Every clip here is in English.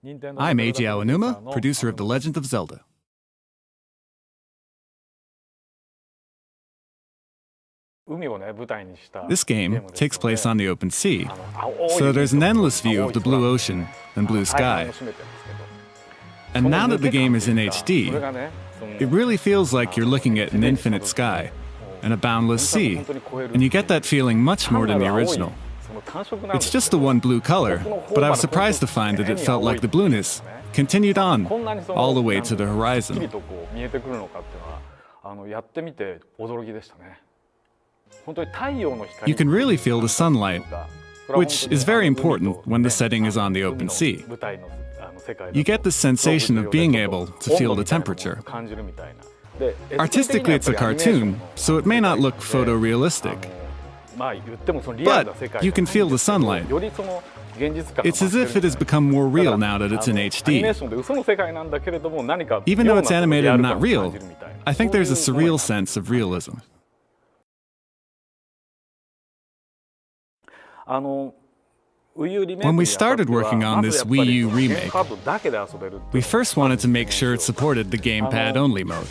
I'm Eiji Aonuma, producer of The Legend of Zelda. This game takes place on the open sea, so there's an endless view of the blue ocean and blue sky. And now that the game is in HD, it really feels like you're looking at an infinite sky and a boundless sea, and you get that feeling much more than the original. It's just the one blue color, but I was surprised to find that it felt like the blueness continued on all the way to the horizon. You can really feel the sunlight, which is very important when the setting is on the open sea. You get the sensation of being able to feel the temperature. Artistically, it's a cartoon, so it may not look photorealistic. But you can feel the sunlight. It's as if it has become more real now that it's in HD. Even though it's animated and not real, I think there's a surreal sense of realism. When we started working on this Wii U remake, we first wanted to make sure it supported the gamepad-only mode.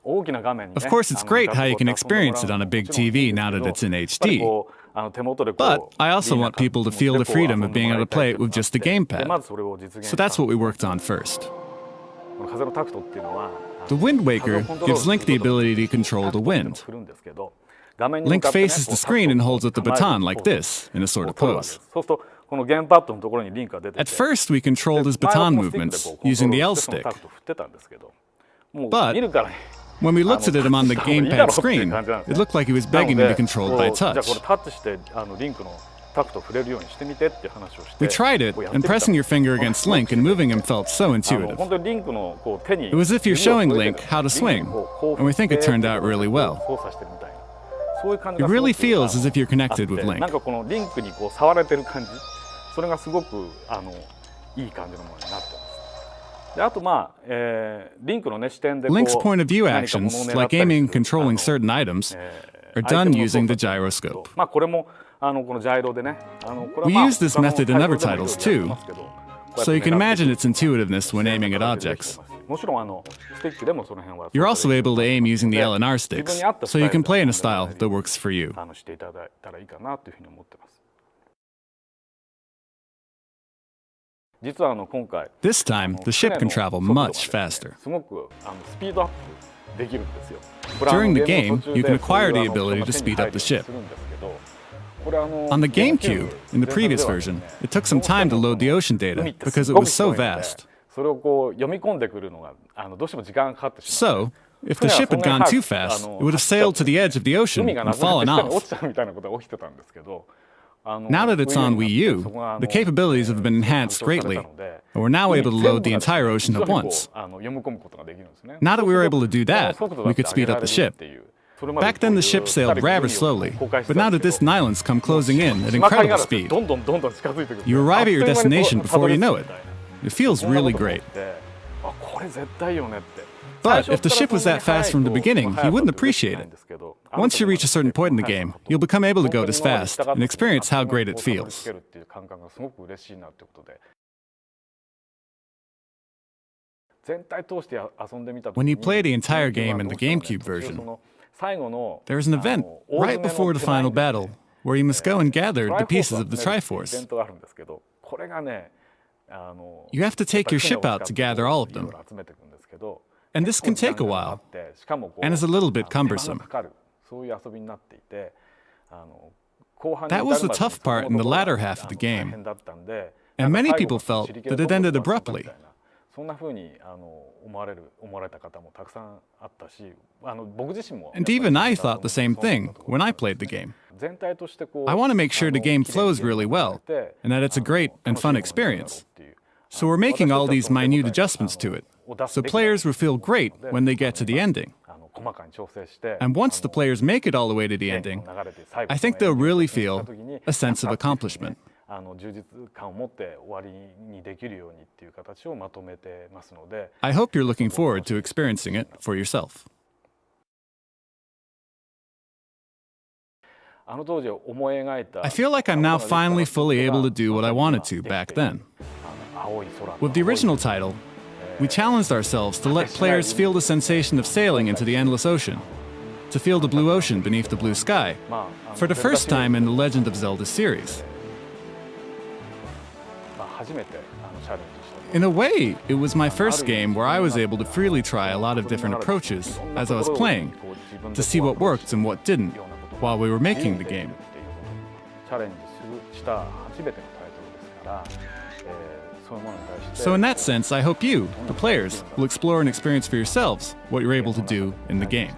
Of course, it's great how you can experience it on a big TV now that it's in HD. But I also want people to feel the freedom of being able to play it with just the gamepad. So that's what we worked on first. The Wind Waker gives Link the ability to control the wind. Link faces the screen and holds up the baton like this, in a sort of pose. At first, we controlled his baton movements using the L stick. But when we looked at him on the gamepad screen, it looked like he was begging to be controlled by touch. We tried it, and pressing your finger against Link and moving him felt so intuitive. It was as if you're showing Link how to swing, and we think it turned out really well. It really feels as if you're connected with Link. Link's point of view actions, like aiming and controlling certain items, are done using the gyroscope. We use this method in other titles too, so you can imagine its intuitiveness when aiming at objects. You're also able to aim using the L and R sticks, so you can play in a style that works for you. This time, the ship can travel much faster. During the game, you can acquire the ability to speed up the ship. On the GameCube, in the previous version, it took some time to load the ocean data because it was so vast. So, if the ship had gone too fast, it would have sailed to the edge of the ocean and fallen off. Now that it's on Wii U, the capabilities have been enhanced greatly, and we're now able to load the entire ocean at once. Now that we were able to do that, we could speed up the ship. Back then the ship sailed rather slowly, but now that distant islands come closing in at incredible speed, you arrive at your destination before you know it. It feels really great. But if the ship was that fast from the beginning, you wouldn't appreciate it. Once you reach a certain point in the game, you'll become able to go this fast and experience how great it feels. When you play the entire game in the GameCube version, there's an event right before the final battle where you must go and gather the pieces of the Triforce. You have to take your ship out to gather all of them. And this can take a while, and is a little bit cumbersome. That was the tough part in the latter half of the game, and many people felt that it ended abruptly. And even I thought the same thing when I played the game. I want to make sure the game flows really well, and that it's a great and fun experience. So we're making all these minute adjustments to it, so players will feel great when they get to the ending. And once the players make it all the way to the ending, I think they'll really feel a sense of accomplishment. I hope you're looking forward to experiencing it for yourself. I feel like I'm now finally fully able to do what I wanted to back then. With the original title, we challenged ourselves to let players feel the sensation of sailing into the endless ocean, to feel the blue ocean beneath the blue sky, for the first time in the Legend of Zelda series. In a way, it was my first game where I was able to freely try a lot of different approaches as I was playing, to see what worked and what didn't, while we were making the game. So in that sense, I hope you, the players, will explore and experience for yourselves what you're able to do in the game.